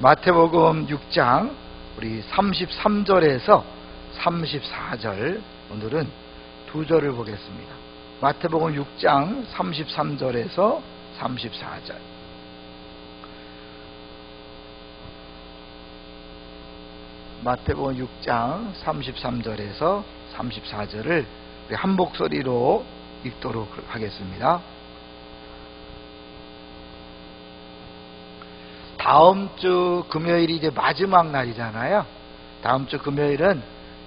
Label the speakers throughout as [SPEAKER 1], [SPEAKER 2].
[SPEAKER 1] 마태복음 6장 우리 33절에서 34절, 오늘은 두 절을 보겠습니다. 마태복음 6장 33절에서 34절. 마태복음 6장 33절에서 34절을 한 목소리로 읽도록 하겠습니다. 다음 주 금요일이 이제 마지막 날이잖아요. 다음 주 금요일은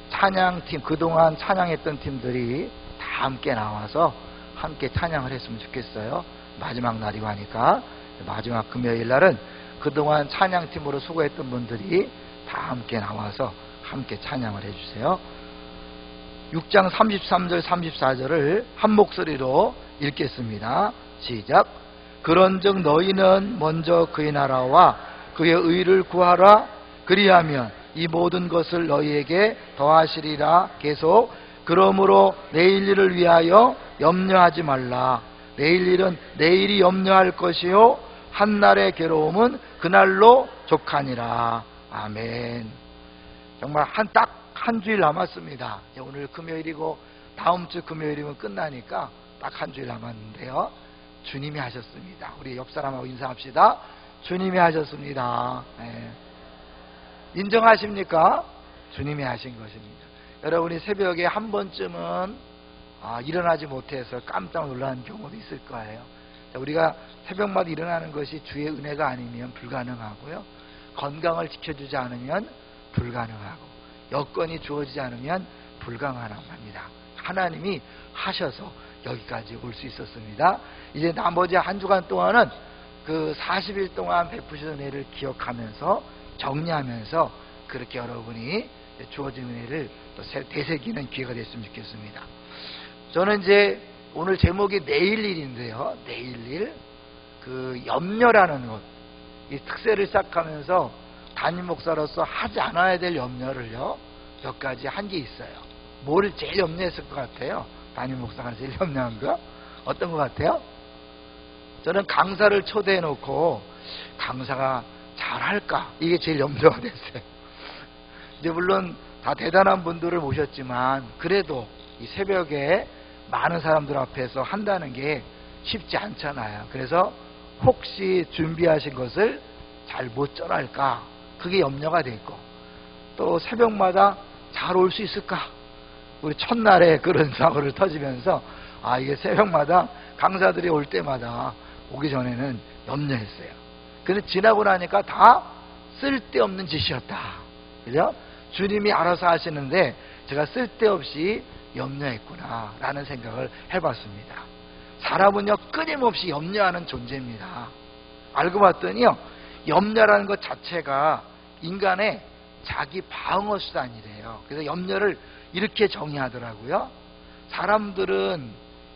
[SPEAKER 1] 찬양팀, 그동안 찬양했던 팀들이 다 함께 나와서 함께 찬양을 했으면 좋겠어요. 마지막 날이고 하니까 마지막 금요일 날은 그동안 찬양팀으로 수고했던 분들이 다 함께 나와서 함께 찬양을 해주세요. 6장 33절 34절을 한 목소리로 읽겠습니다. 시작. 그런즉 너희는 먼저 그의 나라와 그의 의를 구하라. 그리하면 이 모든 것을 너희에게 더하시리라. 계속. 그러므로 내일 일을 위하여 염려하지 말라. 내일 일은 내일이 염려할 것이요 한날의 괴로움은 그날로 족하니라. 아멘. 정말 딱 한 주일 남았습니다. 오늘 금요일이고 다음 주 금요일이면 끝나니까 딱 한 주일 남았는데요. 주님이 하셨습니다. 우리 옆 사람하고 인사합시다. 주님이 하셨습니다. 네. 인정하십니까? 주님이 하신 것입니다. 여러분이 새벽에 한 번쯤은 일어나지 못해서 깜짝 놀란 경우도 있을 거예요. 우리가 새벽마다 일어나는 것이 주의 은혜가 아니면 불가능하고요. 건강을 지켜주지 않으면 불가능하고, 여건이 주어지지 않으면 불가능합니다. 하나님이 하셔서 여기까지 올 수 있었습니다. 이제 나머지 한 주간 동안은 그 40일 동안 베푸신 은혜를 기억하면서 정리하면서 그렇게 여러분이 주어진 은혜를 또 되새기는 기회가 됐으면 좋겠습니다. 저는 이제 오늘 제목이 내일 일인데요. 내일 일, 그 염려라는 것, 이 특세를 시작하면서 담임 목사로서 하지 않아야 될 염려를요 몇 가지 한 게 있어요. 뭘 제일 염려했을 것 같아요? 담임 목사가 제일 염려한 거? 어떤 것 같아요? 저는 강사를 초대해 놓고 강사가 잘할까? 이게 제일 염려가 됐어요. 이제 물론 다 대단한 분들을 모셨지만 그래도 이 새벽에 많은 사람들 앞에서 한다는 게 쉽지 않잖아요. 그래서 혹시 준비하신 것을 잘 못 전할까? 그게 염려가 됐고, 또 새벽마다 잘 올 수 있을까? 우리 첫날에 그런 사고를 터지면서 이게 새벽마다 강사들이 올 때마다 오기 전에는 염려했어요. 근데 지나고 나니까 다 쓸데없는 짓이었다. 그죠? 주님이 알아서 하시는데 제가 쓸데없이 염려했구나 라는 생각을 해봤습니다. 사람은요 끊임없이 염려하는 존재입니다. 알고 봤더니요, 염려라는 것 자체가 인간의 자기 방어 수단이래요. 그래서 염려를 이렇게 정의하더라고요. 사람들은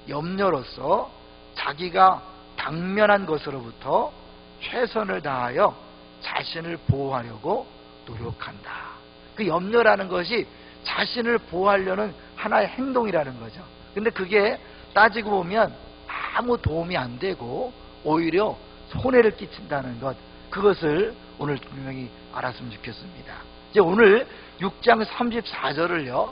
[SPEAKER 1] 염려로서 자기가 당면한 것으로부터 최선을 다하여 자신을 보호하려고 노력한다. 그 염려라는 것이 자신을 보호하려는 하나의 행동이라는 거죠. 근데 그게 따지고 보면 아무 도움이 안 되고 오히려 손해를 끼친다는 것, 그것을 오늘 분명히 알았으면 좋겠습니다. 이제 오늘 6장 34절을요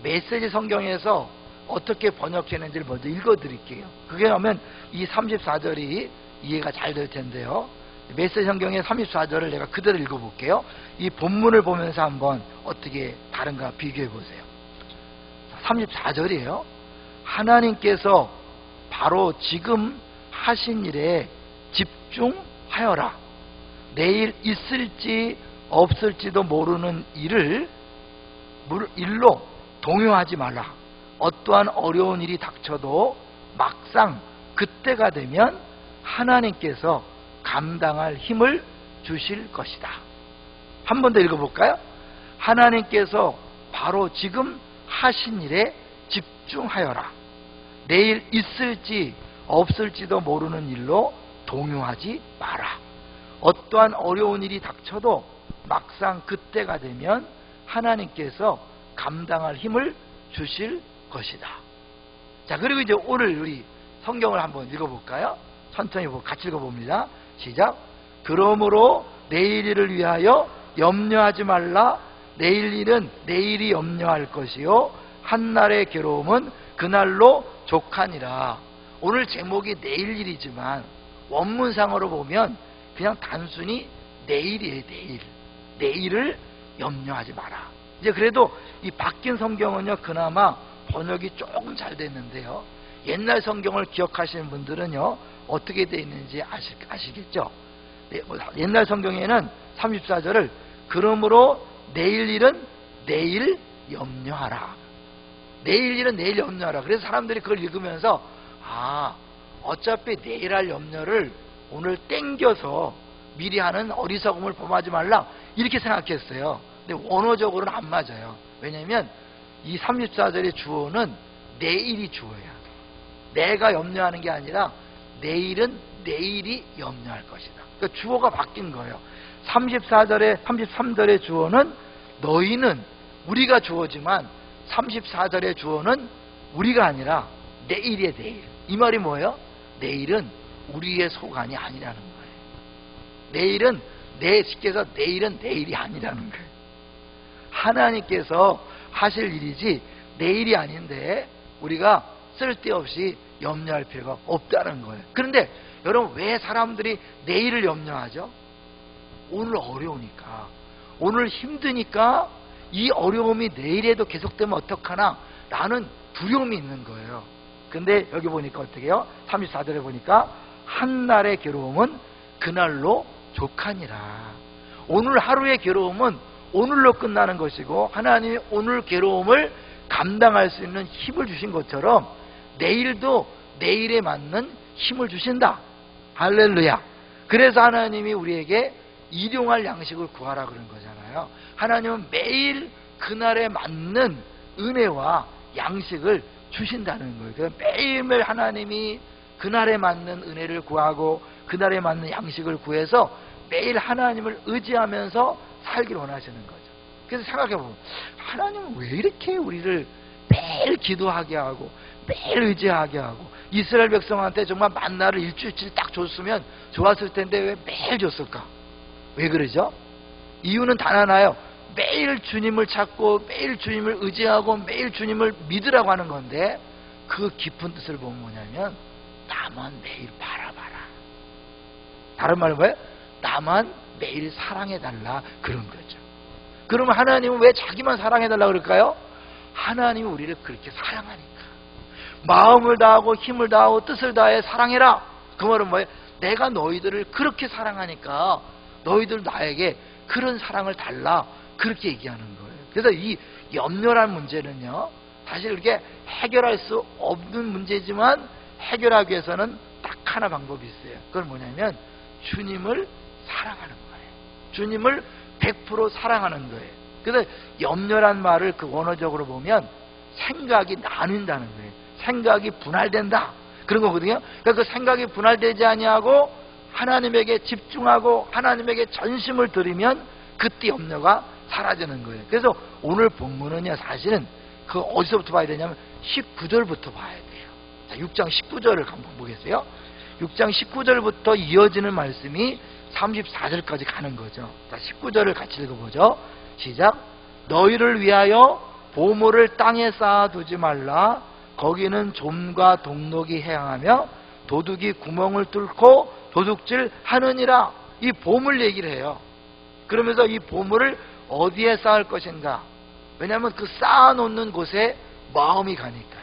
[SPEAKER 1] 메시지 성경에서 어떻게 번역했는지를 먼저 읽어드릴게요. 그게 하면 이 34절이 이해가 잘 될 텐데요. 메시지 성경의 34절을 내가 그대로 읽어볼게요. 이 본문을 보면서 한번 어떻게 다른가 비교해 보세요. 34절이에요. 하나님께서 바로 지금 하신 일에 집중하여라. 내일 있을지 없을지도 모르는 일로 동요하지 말라. 어떠한 어려운 일이 닥쳐도 막상 그때가 되면 하나님께서 감당할 힘을 주실 것이다. 한 번 더 읽어볼까요? 하나님께서 바로 지금 하신 일에 집중하여라. 내일 있을지 없을지도 모르는 일로 동요하지 마라. 어떠한 어려운 일이 닥쳐도 막상 그때가 되면 하나님께서 감당할 힘을 주실 것이다. 자, 그리고 이제 오늘 우리 성경을 한번 읽어볼까요? 천천히 같이 읽어봅니다. 시작. 그러므로 내일 일을 위하여 염려하지 말라. 내일 일은 내일이 염려할 것이요 한날의 괴로움은 그날로 족하니라. 오늘 제목이 내일 일이지만 원문상으로 보면 그냥 단순히 내일이에요. 내일을 염려하지 마라. 이제 그래도 이 바뀐 성경은요 그나마 번역이 조금 잘 됐는데요, 옛날 성경을 기억하시는 분들은요 어떻게 되어 있는지 아시겠죠? 옛날 성경에는 34절을 그러므로 내일 일은 내일 염려하라. 내일 일은 내일 염려하라. 그래서 사람들이 그걸 읽으면서 어차피 내일 할 염려를 오늘 땡겨서 미리 하는 어리석음을 범하지 말라 이렇게 생각했어요. 근데 원어적으로는 안 맞아요. 왜냐하면 이 34절의 주어는 내일이 주어야. 내가 염려하는 게 아니라 내일은 내일이 염려할 것이다. 그러니까 주어가 바뀐 거예요. 33절의 주어는 너희는, 우리가 주어지만 34절의 주어는 우리가 아니라 내일이에요. 내일. 이 말이 뭐예요? 내일은 우리의 소관이 아니라는 거예요. 내일은 쉽게 해서 내일은 내일이 아니라는 거예요. 하나님께서 하실 일이지 내일이 아닌데 우리가 쓸데없이 염려할 필요가 없다는 거예요. 그런데 여러분, 왜 사람들이 내일을 염려하죠? 오늘 어려우니까, 오늘 힘드니까 이 어려움이 내일에도 계속되면 어떡하나 라는 두려움이 있는 거예요. 근데 여기 보니까 어떻게 해요? 34절에 보니까 한날의 괴로움은 그날로 족하니라. 오늘 하루의 괴로움은 오늘로 끝나는 것이고, 하나님이 오늘 괴로움을 감당할 수 있는 힘을 주신 것처럼 내일도 내일에 맞는 힘을 주신다. 할렐루야. 그래서 하나님이 우리에게 일용할 양식을 구하라 그런 거잖아요. 하나님은 매일 그날에 맞는 은혜와 양식을 주신다는 거예요. 그래서 매일매일 하나님이 그날에 맞는 은혜를 구하고 그날에 맞는 양식을 구해서 매일 하나님을 의지하면서 살기를 원하시는 거죠. 그래서 생각해보면 하나님은 왜 이렇게 우리를 매일 기도하게 하고 매일 의지하게 하고, 이스라엘 백성한테 정말 만나를 일주일치 딱 줬으면 좋았을 텐데 왜 매일 줬을까? 왜 그러죠? 이유는 단 하나예요. 매일 주님을 찾고 매일 주님을 의지하고 매일 주님을 믿으라고 하는 건데, 그 깊은 뜻을 보면 뭐냐면 나만 매일 바라봐라. 다른 말로 뭐예요? 나만 매일 사랑해달라 그런 거죠. 그러면 하나님은 왜 자기만 사랑해달라 그럴까요? 하나님이 우리를 그렇게 사랑하니까. 마음을 다하고 힘을 다하고 뜻을 다해 사랑해라. 그 말은 뭐예요? 내가 너희들을 그렇게 사랑하니까 너희들 나에게 그런 사랑을 달라, 그렇게 얘기하는 거예요. 그래서 이 염려란 문제는요, 사실 이렇게 해결할 수 없는 문제지만 해결하기 위해서는 딱 하나 방법이 있어요. 그건 뭐냐면 주님을 사랑하는 거예요. 주님을 100% 사랑하는 거예요. 그래서 염려란 말을 그 원어적으로 보면 생각이 나뉜다는 거예요. 생각이 분할된다 그런 거거든요. 그러니까 그 생각이 분할되지 아니하고 하나님에게 집중하고 하나님에게 전심을 드리면 그때 염려가 사라지는 거예요. 그래서 오늘 본문은요, 사실은 그 어디서부터 봐야 되냐면 19절부터 봐야 돼요. 자, 6장 19절을 한번 보겠어요. 6장 19절부터 이어지는 말씀이 34절까지 가는 거죠. 자, 19절을 같이 읽어보죠. 시작. 너희를 위하여 보물을 땅에 쌓아두지 말라. 거기는 좀과 동록이 해양하며 도둑이 구멍을 뚫고 도둑질 하느니라. 이 보물 얘기를 해요. 그러면서 이 보물을 어디에 쌓을 것인가? 왜냐하면 그 쌓아놓는 곳에 마음이 가니까.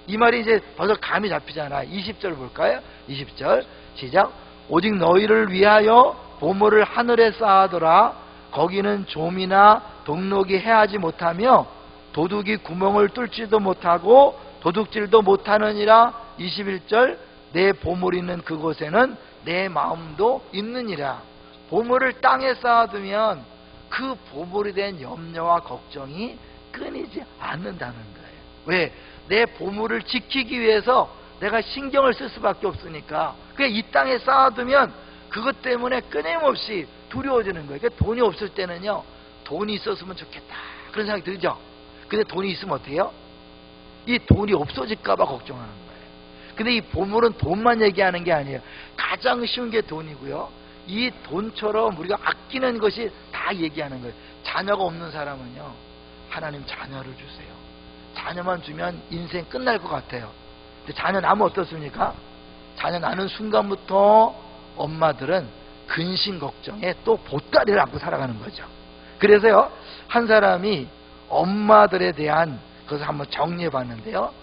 [SPEAKER 1] 이 말이 이제 벌써 감이 잡히잖아. 20절 볼까요? 20절 시작. 오직 너희를 위하여 보물을 하늘에 쌓아두라. 거기는 좀이나 동록이 해하지 못하며 도둑이 구멍을 뚫지도 못하고 도둑질도 못하느니라. 21절 내 보물 있는 그곳에는 내 마음도 있느니라. 보물을 땅에 쌓아두면 그 보물에 대한 염려와 걱정이 끊이지 않는다는 거예요. 왜? 내 보물을 지키기 위해서 내가 신경을 쓸 수밖에 없으니까. 이 땅에 쌓아두면 그것 때문에 끊임없이 두려워지는 거예요. 그러니까 돈이 없을 때는요, 돈이 있었으면 좋겠다 그런 생각이 들죠. 근데 돈이 있으면 어떻게 해요? 이 돈이 없어질까 봐 걱정하는 거예요. 근데 이 보물은 돈만 얘기하는 게 아니에요. 가장 쉬운 게 돈이고요, 이 돈처럼 우리가 아끼는 것이 다 얘기하는 거예요. 자녀가 없는 사람은요, 하나님 자녀를 주세요. 자녀만 주면 인생 끝날 것 같아요. 근데 자녀 나면 어떻습니까? 자녀 나는 순간부터 엄마들은 근심 걱정에 또 보따리를 안고 살아가는 거죠. 그래서요, 한 사람이 엄마들에 대한 것을 한번 정리해 봤는데요,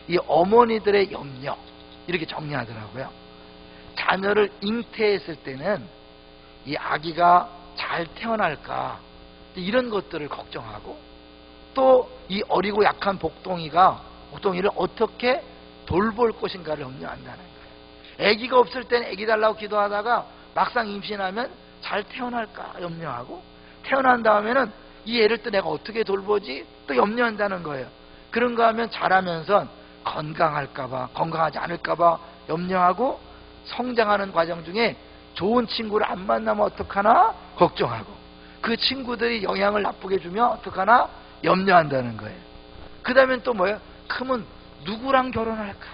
[SPEAKER 1] 이 어머니들의 염려, 이렇게 정리하더라고요. 자녀를 잉태했을 때는 이 아기가 잘 태어날까, 이런 것들을 걱정하고, 또 이 어리고 약한 복동이를 어떻게 돌볼 것인가를 염려한다는 거예요. 아기가 없을 때는 아기 달라고 기도하다가 막상 임신하면 잘 태어날까 염려하고, 태어난 다음에는 이 애를 또 내가 어떻게 돌보지 또 염려한다는 거예요. 그런가 하면 자라면서 건강할까봐, 건강하지 않을까봐 염려하고, 성장하는 과정 중에 좋은 친구를 안 만나면 어떡하나 걱정하고, 그 친구들이 영향을 나쁘게 주면 어떡하나 염려한다는 거예요. 그 다음엔 또 뭐예요? 크면 누구랑 결혼할까,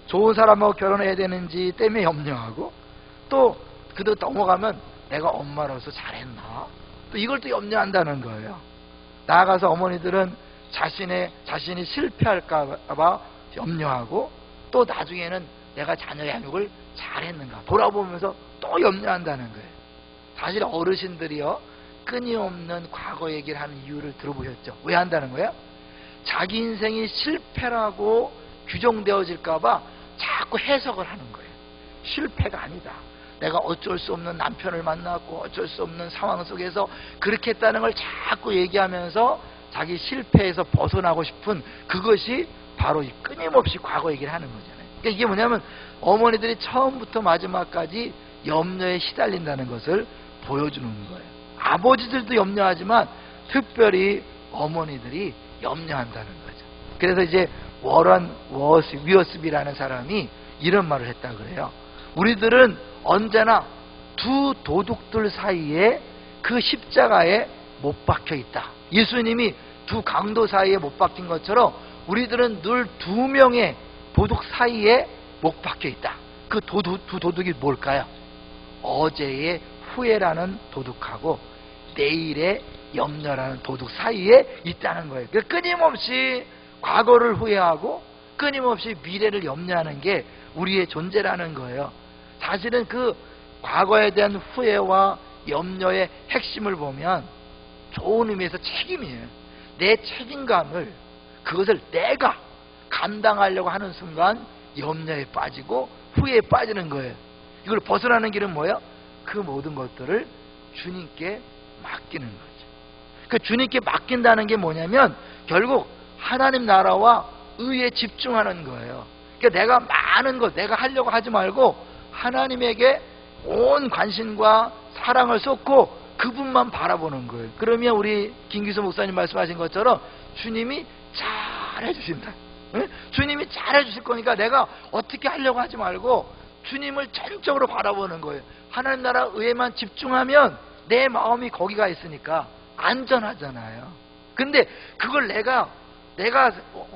[SPEAKER 1] 좋은 사람하고 결혼해야 되는지 때문에 염려하고, 또 그도 넘어가면 내가 엄마로서 잘했나, 또 이걸 또 염려한다는 거예요. 나아가서 어머니들은 자신이 실패할까봐 염려하고, 또 나중에는 내가 자녀 양육을 잘했는가 돌아보면서 또 염려한다는 거예요. 사실 어르신들이요, 끊임없는 과거 얘기를 하는 이유를 들어보셨죠? 왜 한다는 거예요? 자기 인생이 실패라고 규정되어질까봐 자꾸 해석을 하는 거예요. 실패가 아니다, 내가 어쩔 수 없는 남편을 만났고 어쩔 수 없는 상황 속에서 그렇게 했다는 걸 자꾸 얘기하면서 자기 실패에서 벗어나고 싶은, 그것이 바로 이 끊임없이 과거 얘기를 하는 거잖아요. 그러니까 이게 뭐냐면 어머니들이 처음부터 마지막까지 염려에 시달린다는 것을 보여주는 거예요. 아버지들도 염려하지만 특별히 어머니들이 염려한다는 거죠. 그래서 이제 워런 위어스비라는 사람이 이런 말을 했다 그래요. 우리들은 언제나 두 도둑들 사이에 그 십자가에 못 박혀 있다. 예수님이 두 강도 사이에 못 박힌 것처럼 우리들은 늘 두 명의 도둑 사이에 못 박혀 있다. 그 두 도둑이 뭘까요? 어제의 후회라는 도둑하고 내일의 염려라는 도둑 사이에 있다는 거예요. 끊임없이 과거를 후회하고 끊임없이 미래를 염려하는 게 우리의 존재라는 거예요. 사실은 그 과거에 대한 후회와 염려의 핵심을 보면 좋은 의미에서 책임이에요. 내 책임감을, 그것을 내가 감당하려고 하는 순간 염려에 빠지고 후회에 빠지는 거예요. 이걸 벗어나는 길은 뭐예요? 그 모든 것들을 주님께 맡기는 거죠. 그 주님께 맡긴다는 게 뭐냐면 결국 하나님 나라와 의에 집중하는 거예요. 그러니까 내가 많은 것, 내가 하려고 하지 말고 하나님에게 온 관심과 사랑을 쏟고 그분만 바라보는 거예요. 그러면 우리 김기수 목사님 말씀하신 것처럼 주님이 잘해 주신다. 주님이 잘해 주실 거니까 내가 어떻게 하려고 하지 말고 주님을 전적으로 바라보는 거예요. 하나님 나라 의에만 집중하면 내 마음이 거기가 있으니까 안전하잖아요. 근데 그걸 내가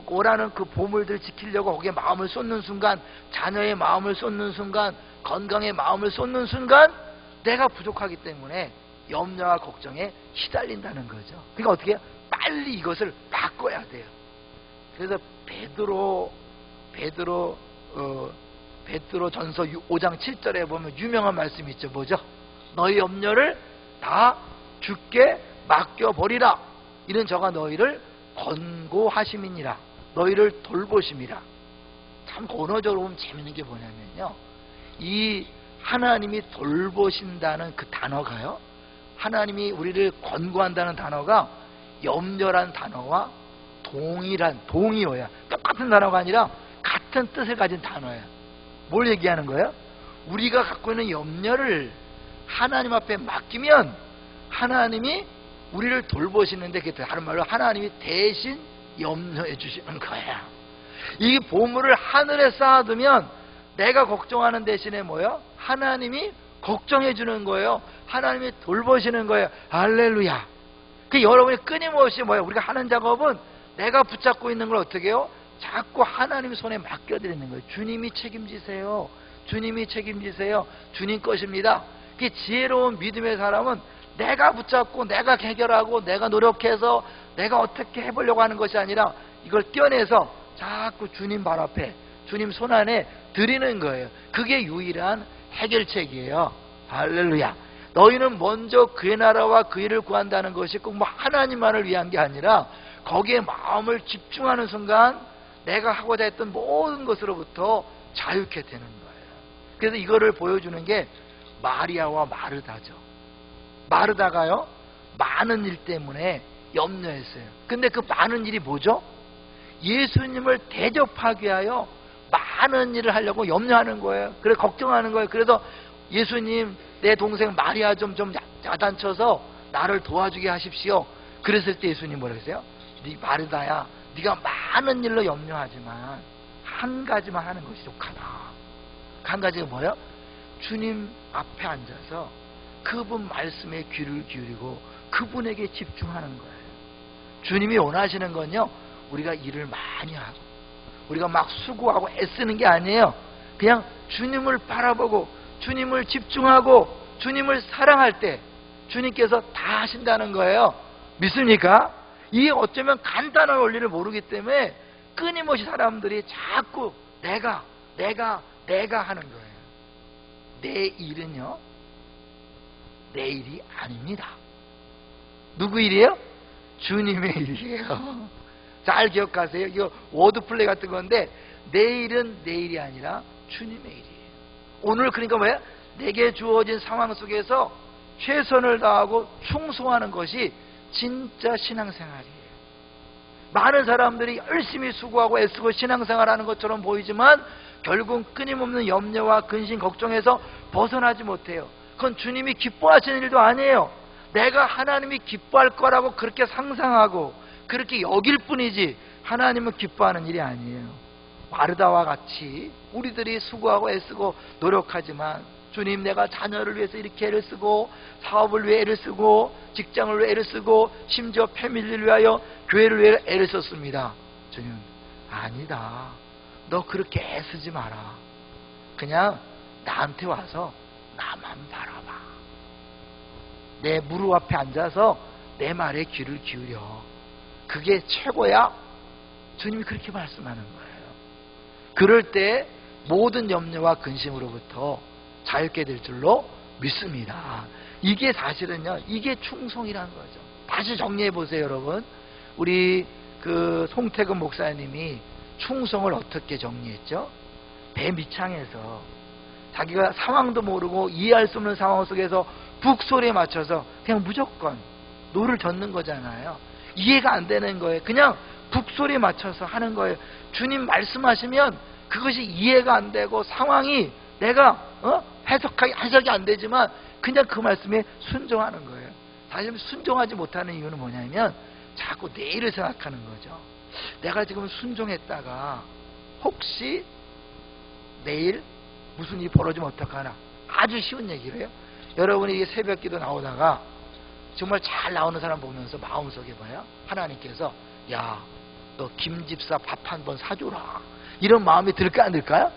[SPEAKER 1] 원하는 그 보물들 지키려고 거기에 마음을 쏟는 순간, 자녀의 마음을 쏟는 순간, 건강의 마음을 쏟는 순간 내가 부족하기 때문에 염려와 걱정에 시달린다는 거죠. 그러니까 어떻게 해요? 빨리 이것을 바꿔야 돼요. 그래서 베드로 전서 5장 7절에 보면 유명한 말씀이 있죠. 뭐죠? 너희 염려를 다 주께 맡겨버리라. 이는 저가 너희를 권고하심이니라. 너희를 돌보심이라. 참 언어적으로 보면 재밌는 게 뭐냐면요, 이 하나님이 돌보신다는 그 단어가요, 하나님이 우리를 권고한다는 단어가 염려란 단어와 동의어야. 똑같은 단어가 아니라 같은 뜻을 가진 단어예요. 뭘 얘기하는 거예요? 우리가 갖고 있는 염려를 하나님 앞에 맡기면 하나님이 우리를 돌보시는데, 그게 다른 말로 하나님이 대신 염려해 주시는 거예요. 이 보물을 하늘에 쌓아두면 내가 걱정하는 대신에 뭐예요? 하나님이 걱정해 주는 거예요. 하나님이 돌보시는 거예요. 할렐루야. 그 여러분이 끊임없이 뭐예요? 우리가 하는 작업은 내가 붙잡고 있는 걸 어떻게 해요? 자꾸 하나님 손에 맡겨드리는 거예요. 주님이 책임지세요. 주님이 책임지세요. 주님 것입니다. 그 지혜로운 믿음의 사람은 내가 붙잡고 내가 해결하고 내가 노력해서 내가 어떻게 해보려고 하는 것이 아니라 이걸 떼어내서 자꾸 주님 발 앞에 주님 손 안에 드리는 거예요. 그게 유일한 해결책이에요. 할렐루야. 너희는 먼저 그의 나라와 그 일을 구한다는 것이 꼭 뭐 하나님만을 위한 게 아니라 거기에 마음을 집중하는 순간 내가 하고자 했던 모든 것으로부터 자유케 되는 거예요. 그래서 이거를 보여주는 게 마리아와 마르다죠. 마르다가요, 많은 일 때문에 염려했어요. 근데 그 많은 일이 뭐죠? 예수님을 대접하기 위하여 많은 일을 하려고 염려하는 거예요. 그래 걱정하는 거예요. 그래서 예수님, 내 동생 마리아 좀 야단쳐서 나를 도와주게 하십시오. 그랬을 때 예수님 뭐라 그랬어요? 네 마르다야, 네가 많은 일로 염려하지만 한 가지만 하는 것이 족하다. 한 가지가 뭐예요? 주님 앞에 앉아서 그분 말씀에 귀를 기울이고 그분에게 집중하는 거예요. 주님이 원하시는 건요, 우리가 일을 많이 하고 우리가 막 수고하고 애쓰는 게 아니에요. 그냥 주님을 바라보고 주님을 집중하고 주님을 사랑할 때 주님께서 다 하신다는 거예요. 믿습니까? 이게 어쩌면 간단한 원리를 모르기 때문에 끊임없이 사람들이 자꾸 내가 하는 거예요. 내 일은요, 내 일이 아닙니다. 누구 일이에요? 주님의 일이에요. 잘 기억하세요. 이거 워드플레이 같은 건데, 내 일은 내 일이 아니라 주님의 일이에요. 오늘 그러니까 뭐예요? 내게 주어진 상황 속에서 최선을 다하고 충성하는 것이 진짜 신앙생활이에요. 많은 사람들이 열심히 수고하고 애쓰고 신앙생활하는 것처럼 보이지만 결국 끊임없는 염려와 근심, 걱정에서 벗어나지 못해요. 그건 주님이 기뻐하시는 일도 아니에요. 내가 하나님이 기뻐할 거라고 그렇게 상상하고 그렇게 여길 뿐이지 하나님은 기뻐하는 일이 아니에요. 마르다와 같이 우리들이 수고하고 애쓰고 노력하지만 주님, 내가 자녀를 위해서 이렇게 애를 쓰고 사업을 위해 애를 쓰고 직장을 위해 애를 쓰고 심지어 패밀리를 위하여 교회를 위해 애를 썼습니다. 주님, 아니다. 너 그렇게 애쓰지 마라. 그냥 나한테 와서 나만 바라봐. 내 무릎 앞에 앉아서 내 말에 귀를 기울여. 그게 최고야. 주님이 그렇게 말씀하는 거예요. 그럴 때 모든 염려와 근심으로부터 자유케 될 줄로 믿습니다. 이게 사실은요, 이게 충성이라는 거죠. 다시 정리해 보세요, 여러분. 우리 그 송태근 목사님이 충성을 어떻게 정리했죠? 배 밑창에서 자기가 상황도 모르고 이해할 수 없는 상황 속에서 북소리에 맞춰서 그냥 무조건 노를 젓는 거잖아요. 이해가 안 되는 거예요. 그냥 북소리에 맞춰서 하는 거예요. 주님 말씀하시면 그것이 이해가 안 되고 상황이 내가 해석이 안 되지만 그냥 그 말씀에 순종하는 거예요. 사실 순종하지 못하는 이유는 뭐냐면 자꾸 내일을 생각하는 거죠. 내가 지금 순종했다가 혹시 내일 무슨 일이 벌어지면 어떡하나. 아주 쉬운 얘기를 해요. 여러분이 이게 새벽기도 나오다가 정말 잘 나오는 사람 보면서 마음속에 봐요. 하나님께서 야, 너 김집사 밥 한 번 사줘라. 이런 마음이 들까 안 들까요?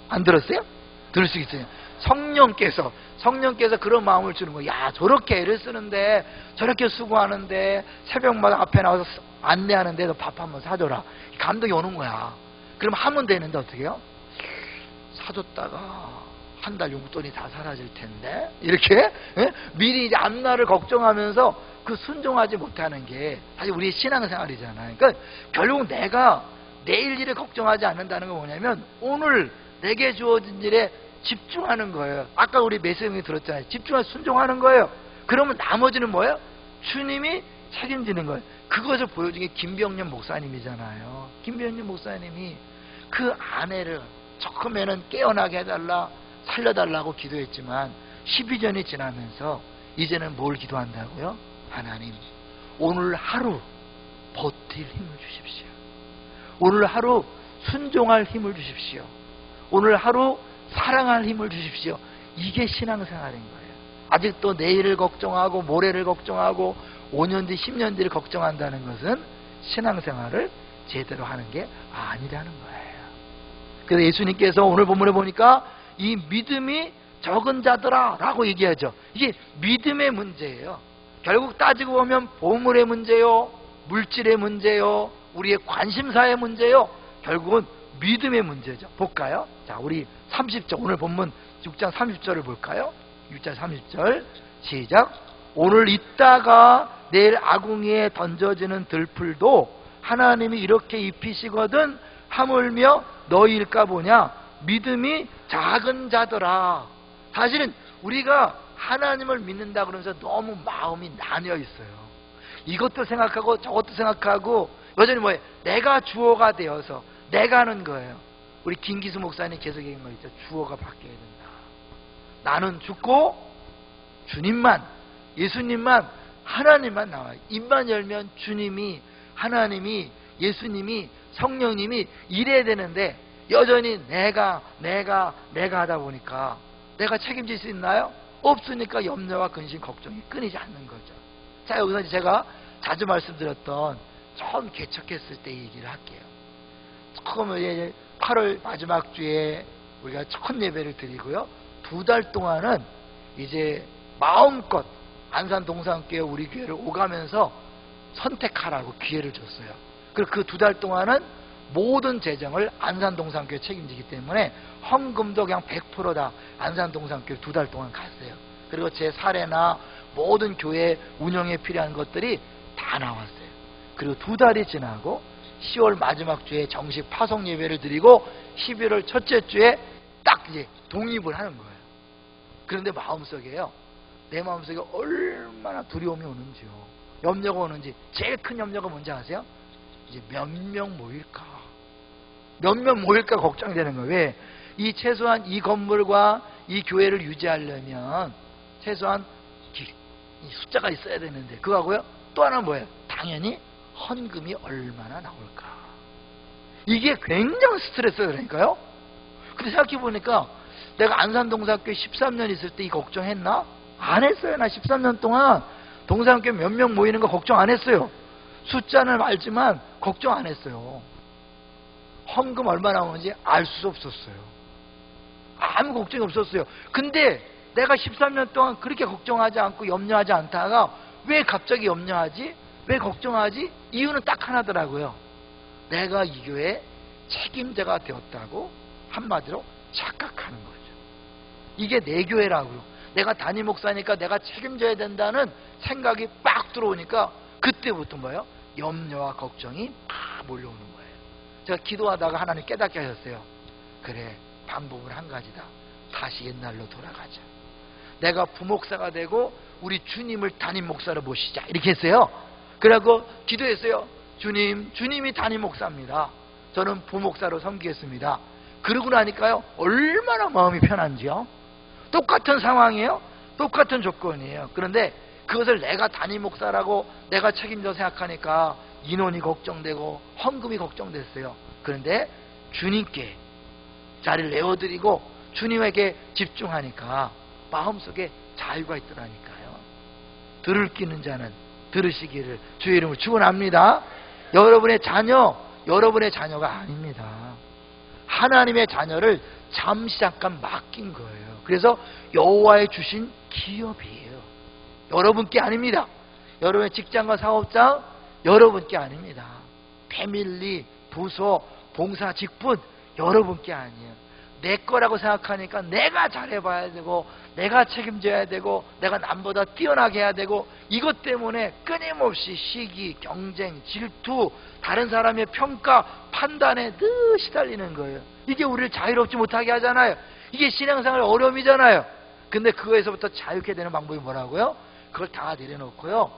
[SPEAKER 1] 안 들었어요? 들을 수 있어요. 성령께서 그런 마음을 주는 거예요. 야, 저렇게 애를 쓰는데 저렇게 수고하는데 새벽마다 앞에 나와서 안내하는데 너 밥 한 번 사줘라. 감동이 오는 거야. 그럼 하면 되는데 어떻게 해요? 사줬다가 한 달 용돈이 다 사라질 텐데 이렇게 미리 이제 앞날을 걱정하면서 그 순종하지 못하는 게 사실 우리의 신앙생활이잖아요. 그러니까 결국 내가 내일 일을 걱정하지 않는다는 건 뭐냐면 오늘 내게 주어진 일에 집중하는 거예요. 아까 우리 메시지 들었잖아요. 집중해서 순종하는 거예요. 그러면 나머지는 뭐예요? 주님이 책임지는 거예요. 그것을 보여준 게 김병년 목사님이잖아요. 김병년 목사님이 그 아내를 처음에는 깨어나게 해달라, 살려달라고 기도했지만 12년이 지나면서 이제는 뭘 기도한다고요? 하나님, 오늘 하루 버틸 힘을 주십시오. 오늘 하루 순종할 힘을 주십시오. 오늘 하루 사랑할 힘을 주십시오. 이게 신앙생활인 거예요. 아직도 내일을 걱정하고 모레를 걱정하고 5년 뒤 10년 뒤를 걱정한다는 것은 신앙생활을 제대로 하는 게 아니라는 거예요. 그래서 예수님께서 오늘 본문에 보니까 이 믿음이 적은 자들아 라고 얘기하죠. 이게 믿음의 문제예요. 결국 따지고 보면 보물의 문제요, 물질의 문제요, 우리의 관심사의 문제요, 결국은 믿음의 문제죠. 볼까요? 자, 우리 30절, 오늘 본문 6장 30절을 볼까요? 6장 30절 시작. 오늘 있다가 내일 아궁이에 던져지는 들풀도 하나님이 이렇게 입히시거든 하물며 너희일까 보냐. 믿음이 작은 자더라. 사실은 우리가 하나님을 믿는다 그러면서 너무 마음이 나뉘어 있어요. 이것도 생각하고 저것도 생각하고 여전히 뭐예요? 내가 주어가 되어서 내가 하는 거예요. 우리 김기수 목사님 계속 얘기한 거 있죠. 주어가 바뀌어야 된다. 나는 죽고 주님만, 예수님만, 하나님만 나와요. 입만 열면 주님이, 하나님이, 예수님이, 성령님이 이래야 되는데 여전히 내가 하다 보니까 내가 책임질 수 있나요? 없으니까 염려와 근심, 걱정이 끊이지 않는 거죠. 자, 여기서 이제 제가 자주 말씀드렸던 처음 개척했을 때 얘기를 할게요. 처음 이제 8월 마지막 주에 우리가 첫 예배를 드리고요. 2달 동안은 이제 마음껏 안산 동산교회 우리 교회를 오가면서 선택하라고 기회를 줬어요. 그리고 그 2달 동안은 모든 재정을 안산 동산교회 책임지기 때문에 헌금도 그냥 100%다 안산 동산교회 2달 동안 갔어요. 그리고 제 사례나 모든 교회 운영에 필요한 것들이 다 나왔어요. 그리고 2달이 지나고 10월 마지막 주에 정식 파송 예배를 드리고 11월 첫째 주에 딱 이제 독립을 하는 거예요. 그런데 마음속에요, 내 마음속에 얼마나 두려움이 오는지요, 염려가 오는지. 제일 큰 염려가 뭔지 아세요? 이제 몇 명 모일까? 몇 명 모일까 걱정이 되는 거예요. 왜? 이 최소한 이 건물과 이 교회를 유지하려면 최소한 이 숫자가 있어야 되는데, 그거하고요 또 하나는 뭐예요? 당연히 헌금이 얼마나 나올까? 이게 굉장히 스트레스라니까요. 근데 생각해보니까 내가 안산동산교회 13년 있을 때 이 걱정했나? 안 했어요. 나 13년 동안 동산교회 몇 명 모이는 거 걱정 안 했어요. 숫자는 알지만 걱정 안 했어요. 헌금 얼마 나오는지 알 수 없었어요. 아무 걱정이 없었어요. 근데 내가 13년 동안 그렇게 걱정하지 않고 염려하지 않다가 왜 갑자기 염려하지? 왜 걱정하지? 이유는 딱 하나더라고요. 내가 이 교회의 책임자가 되었다고 한마디로 착각하는 거죠. 이게 내 교회라고요. 내가 담임 목사니까 내가 책임져야 된다는 생각이 빡 들어오니까 그때부터 뭐예요? 염려와 걱정이 막 몰려오는 거예요. 제가 기도하다가 하나님 깨닫게 하셨어요. 그래, 방법은 한 가지다. 다시 옛날로 돌아가자. 내가 부목사가 되고 우리 주님을 담임 목사로 모시자, 이렇게 했어요. 그러고 기도했어요. 주님이 담임 목사입니다. 저는 부목사로 섬기겠습니다. 그러고 나니까요, 얼마나 마음이 편한지요. 똑같은 상황이에요. 똑같은 조건이에요. 그런데 그것을 내가 담임 목사라고 내가 책임져 생각하니까 인원이 걱정되고 헌금이 걱정됐어요. 그런데 주님께 자리를 내어드리고 주님에게 집중하니까 마음속에 자유가 있더라니까요. 들을 끼는 자는 들으시기를 주의 이름으로 축원합니다. 여러분의 자녀가 아닙니다. 하나님의 자녀를 잠시 잠깐 맡긴 거예요. 그래서 여호와의 주신 기업이에요. 여러분께 아닙니다. 여러분의 직장과 사업장 여러분께 아닙니다. 패밀리, 부서, 봉사, 직분 여러분께 아니에요. 내 거라고 생각하니까 내가 잘해봐야 되고 내가 책임져야 되고 내가 남보다 뛰어나게 해야 되고 이것 때문에 끊임없이 시기, 경쟁, 질투, 다른 사람의 평가, 판단에 늘 시달리는 거예요. 이게 우리를 자유롭지 못하게 하잖아요. 이게 신앙생활 어려움이잖아요. 근데 그거에서부터 자유케 되는 방법이 뭐라고요? 그걸 다 내려놓고요,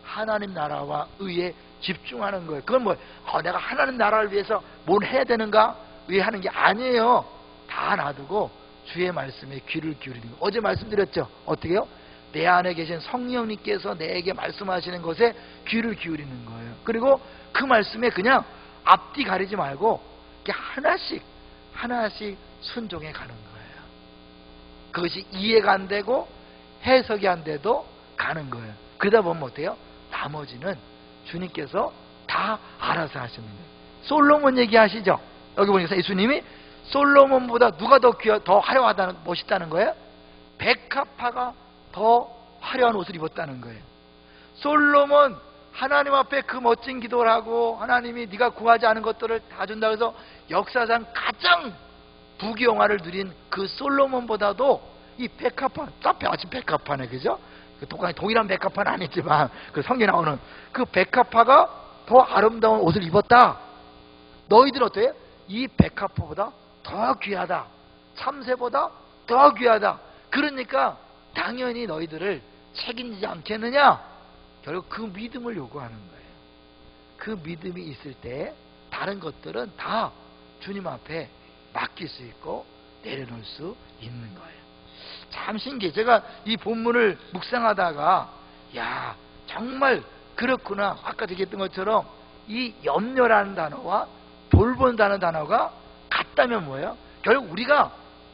[SPEAKER 1] 하나님 나라와 의에 집중하는 거예요. 그건 뭐예요? 내가 하나님 나라를 위해서 뭘 해야 되는가? 왜 하는 게 아니에요. 다 놔두고 주의 말씀에 귀를 기울이는 거예요. 어제 말씀드렸죠? 어떻게 해요? 내 안에 계신 성령님께서 내게 말씀하시는 것에 귀를 기울이는 거예요. 그리고 그 말씀에 그냥 앞뒤 가리지 말고 이렇게 하나씩 순종해 가는 거예요. 그것이 이해가 안 되고 해석이 안 돼도 가는 거예요. 그러다 보면 어때요? 나머지는 주님께서 다 알아서 하시는 거예요. 솔로몬 얘기하시죠? 여기 보니까 예수님이 솔로몬보다 누가 더 화려하다는, 멋있다는 거예요? 백합화가 더 화려한 옷을 입었다는 거예요. 솔로몬 하나님 앞에 그 멋진 기도를 하고 하나님이 네가 구하지 않은 것들을 다 준다 해서 역사상 가장 부귀영화를 누린 그 솔로몬보다도 이 백합화, 마침 백합화네, 그죠? 그 동일한 백합화는 아니지만 그 성경에 나오는 그 백합화가 더 아름다운 옷을 입었다. 너희들 어때요? 이 백합화보다 더 귀하다. 참새보다 더 귀하다. 그러니까 당연히 너희들을 책임지지 않겠느냐? 결국 그 믿음을 요구하는 거예요. 그 믿음이 있을 때 다른 것들은 다 주님 앞에 맡길 수 있고 내려놓을 수 있는 거예요. 참 신기해. 제가 이 본문을 묵상하다가 야, 정말 그렇구나. 아까 얘기했던 것처럼 이 염려라는 단어와 돌본다는 단어가 같다면 뭐예요? 결국 우리가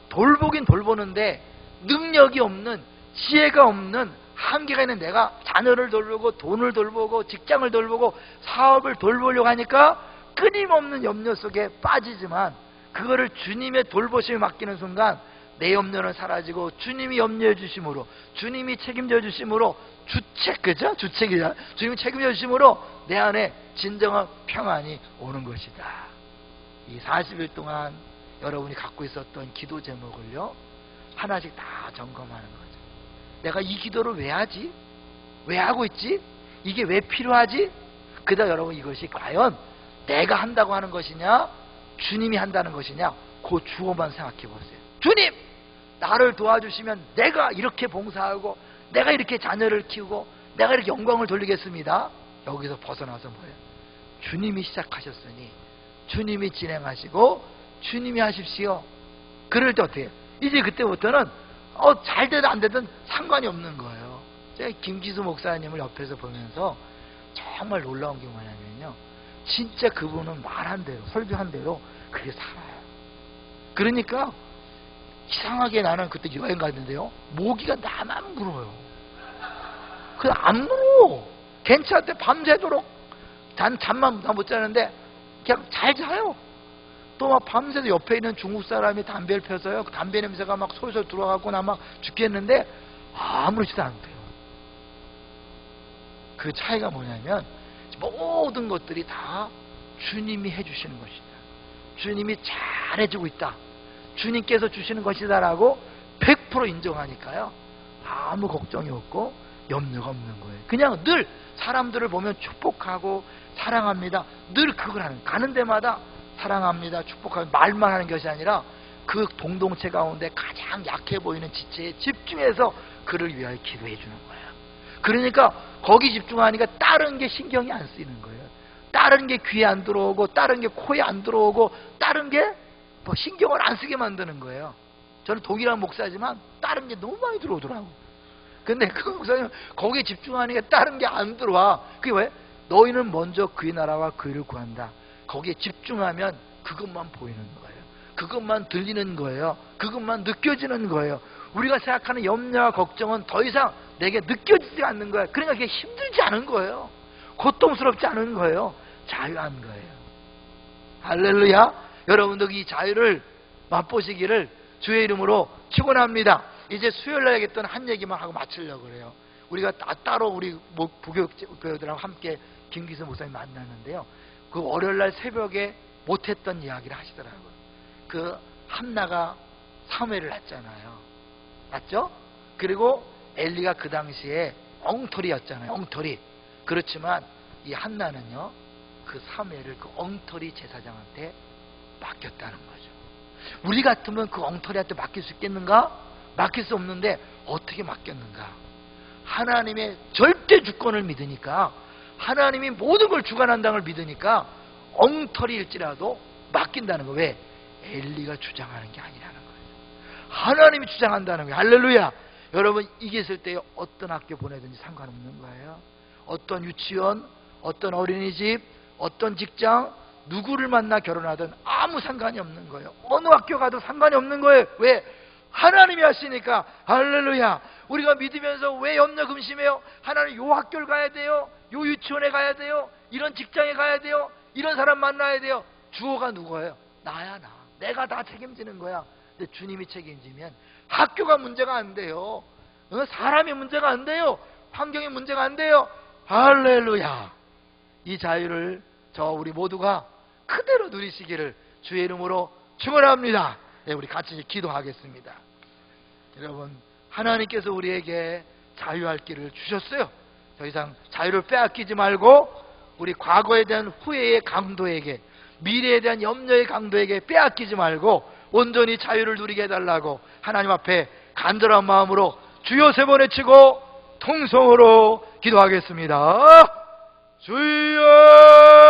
[SPEAKER 1] 돌보긴 돌보는데 능력이 없는, 지혜가 없는, 한계가 있는 내가 자녀를 돌보고 돈을 돌보고 직장을 돌보고 사업을 돌보려고 하니까 끊임없는 염려 속에 빠지지만 그거를 주님의 돌보심에 맡기는 순간 내 염려는 사라지고 주님이 염려해 주심으로, 주님이 책임져 주심으로, 그죠? 주책이잖아. 주님이 책임져 주심으로 내 안에 진정한 평안이 오는 것이다. 이 40일 동안 여러분이 갖고 있었던 기도 제목을요, 하나씩 다 점검하는 거죠. 내가 이 기도를 왜 하지? 왜 하고 있지? 이게 왜 필요하지? 그다 여러분 이것이 과연 내가 한다고 하는 것이냐, 주님이 한다는 것이냐, 그 주어만 생각해 보세요. 주님! 나를 도와주시면 내가 이렇게 봉사하고 내가 이렇게 자녀를 키우고 내가 이렇게 영광을 돌리겠습니다. 여기서 벗어나서 뭐예요? 주님이 시작하셨으니 주님이 진행하시고 주님이 하십시오. 그럴 때 어떻게 해요? 이제 그때부터는 잘 되든 안 되든 상관이 없는 거예요. 제가 김기수 목사님을 옆에서 보면서 정말 놀라운 게 뭐냐면요, 진짜 그분은 말한 대로, 설교한 대로 그게 살아요. 그러니까 이상하게 나는 그때 여행 갔는데요, 모기가 나만 물어요. 그냥 안 물어. 괜찮대. 밤새도록 잠만 못 자는데 그냥 잘 자요. 또 막 밤새도 옆에 있는 중국 사람이 담배를 펴서요, 그 담배 냄새가 막 솔솔 들어가고 나 막 죽겠는데 아무렇지도 않대요. 그 차이가 뭐냐면 모든 것들이 다 주님이 해주시는 것이다. 주님이 잘해주고 있다. 주님께서 주시는 것이다라고 100% 인정하니까요, 아무 걱정이 없고 염려가 없는 거예요. 그냥 늘 사람들을 보면 축복하고 사랑합니다. 늘 그걸 가는 데마다 사랑합니다, 축복하며 말만 하는 것이 아니라 그 공동체 가운데 가장 약해 보이는 지체에 집중해서 그를 위하여 기도해 주는 거예요. 그러니까 거기 집중하니까 다른 게 신경이 안 쓰이는 거예요. 다른 게 귀에 안 들어오고 다른 게 코에 안 들어오고 다른 게 뭐 신경을 안 쓰게 만드는 거예요. 저는 동일한 목사지만 다른 게 너무 많이 들어오더라고. 근데 그 목사님 거기에 집중하니까 다른 게 안 들어와. 그게 왜? 너희는 먼저 그의 나라와 그의를 구한다. 거기에 집중하면 그것만 보이는 거예요. 그것만 들리는 거예요. 그것만 느껴지는 거예요. 우리가 생각하는 염려와 걱정은 더 이상 내게 느껴지지 않는 거예요. 그러니까 그게 힘들지 않은 거예요. 고통스럽지 않은 거예요. 자유한 거예요. 할렐루야. 여러분도 이 자유를 맛보시기를 주의 이름으로 축원합니다. 이제 수요일날 얘기했던 한 얘기만 하고 마치려고 그래요. 우리가 따로 우리 부교육들하고 함께 김기수 목사님 만났는데요, 그 월요일날 새벽에 못했던 이야기를 하시더라고요. 그 한나가 사무엘을 낳잖아요. 맞죠? 그리고 엘리가 그 당시에 엉터리였잖아요. 엉터리. 그렇지만 이 한나는요, 그 사무엘을 그 엉터리 제사장한테 맡겼다는 거죠. 우리 같으면 그 엉터리한테 맡길 수 있겠는가? 맡길 수 없는데 어떻게 맡겼는가? 하나님의 절대 주권을 믿으니까, 하나님이 모든 걸 주관한다는 걸 믿으니까 엉터리일지라도 맡긴다는 거예요. 왜? 엘리가 주장하는 게 아니라는 거예요. 하나님이 주장한다는 거예요. 할렐루야. 여러분, 이게 있을 때 어떤 학교 보내든지 상관없는 거예요. 어떤 유치원, 어떤 어린이집, 어떤 직장, 누구를 만나 결혼하든 아무 상관이 없는 거예요. 어느 학교 가도 상관이 없는 거예요. 왜? 하나님이 하시니까. 할렐루야. 우리가 믿으면서 왜 염려 금심해요? 하나님 요 학교를 가야 돼요, 요 유치원에 가야 돼요, 이런 직장에 가야 돼요, 이런 사람 만나야 돼요. 주어가 누구예요? 나야. 나. 내가 다 책임지는 거야. 근데 주님이 책임지면 학교가 문제가 안 돼요. 사람이 문제가 안 돼요. 환경이 문제가 안 돼요. 할렐루야. 이 자유를 우리 모두가 그대로 누리시기를 주의 이름으로 축원합니다. 네, 우리 같이 기도하겠습니다. 여러분, 하나님께서 우리에게 자유할 길을 주셨어요. 더 이상 자유를 빼앗기지 말고 우리 과거에 대한 후회의 강도에게, 미래에 대한 염려의 강도에게 빼앗기지 말고 온전히 자유를 누리게 해달라고 하나님 앞에 간절한 마음으로 주여 3번 외치고 통성으로 기도하겠습니다. 주여!